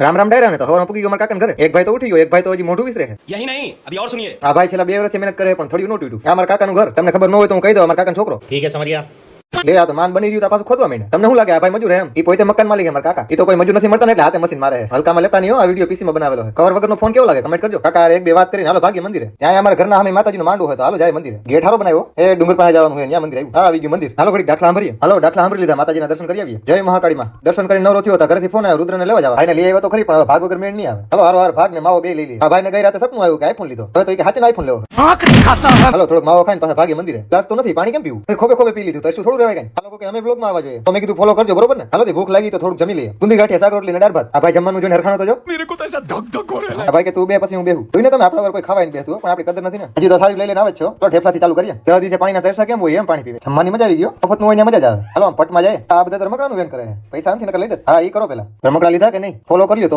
રામ રામ ડાયરા ને તો હવારમાં પૂકી ગયો મારા કાકાના ઘરે. એક ભાઈ તો ઉઠી ગયો, એક ભાઈ તો હજી મોઢું વિસરે છે. यही नहीं अभी और सुनिए. આ ભાઈ છેલ્લા 2 વર્ષથી મહેનત કરે પણ થોડી નોટ ઉઠ્યું. આ મારા કાકાનું ઘર, તમને ખબર ન હોય તો હું કહી દઉં. મારા કાકાનો છોકરો ठीक है समझ गया. લે આ તો માન બની રહ્યું તો પાછું ખોદવા માંડ્યા. તમને શું લાગે આ ભાઈ મજૂર એમ? ઈ પોતે મકાન માલિક મારા કાકા. ઈ તો કોઈ મજૂર નથી મળતા ને એટલે હાથે મશીન મારે. હલકામાં લેતા નહીં હો. આ વિડિયો પીસી માં બનાવેલો છે. કવર વગરનો ફોન કેવો લાગે કમેન્ટ કરજો. કાકા એક બે વાત કરીને હાલો ભાગી મંદિરે. ત્યાં અમારા ઘરના સામે માતાજીનું માંડવું હોય તો હાલો જાય મંદિરે. ગેટ હારો બનાવ્યો. એ ડુંગર પાસે જવાનું હોય ત્યાં મંદિર આવ્યું. હા આવી ગયું મંદિર. હાલો ઘડી દાખલા સાંભળીએ. હાલો દાખલા સાંભળી લીધા, માતાજીના દર્શન કરી આવીએ. જય મહાકાળીમાં. દર્શન કરીને નવરો થયો હતા, ઘરેથી ફોન આવ્યો રુદ્રને લેવા જવા. ભાઈને લઈ આવ્યો તો ખરી પણ હવે ભાગ વગર મેળ નહીં આવે. હાલો હારો હાર ભાગ ને માવો બે લઈ લે. આ ભાઈને ગઈ રાતે સપનું આવ્યું કે આઈફોન લીધો. હવે તો એ કે હાચે આઈફોન લેવો. હાલો થોડોક માવો ખાઈને પાછા ભાગે મંદિરે. ગ્લાસ તો નથી, પાણી કેમ પીવું? ખોબે ખોબે પી લીધું તો શું થોડું રહેવાય કઈ. હાલો કે અમે બ્લોગમાં આવવા જોઈએ તો મેં કીધું ફોલો કરજો બરોબર ને. હાલો ભૂખ લાગી તો થોડુંક જમી લઈએ. ગુંદી ગાંઠિયા શાક રોટલી ને દાળ ભાત. આ ભાઈ જમવાનું જોઈને હરખાણો તો જો. मेरे को तो ऐसा धक धक हो रहा है. આ ભાઈ કે તું બે પછી હું બેહું. જોઈને તમે આપણા વગર કોઈ ખાવાય બેહતું પણ આપણી કદર નથી ને. હજી તો થાળી લઈ લઈને આવે છો તો ઢેફલાથી ચાલુ કરીએ. જવા દીધે પાણીના તરસા કેમ હોય એમ પાણી પીવે. જમવાની મજા આવી ગયો. મફતનું હોય ને મજા જ આવે. હાલો પટમાં જાય. આ બધા રમકડાનું વેન કરે. પૈસા નથી નકર લઈ દે. હા ઈ કરો પેલા. રમકડા લીધા કે નહીં ફોલો કરી લ્યો તો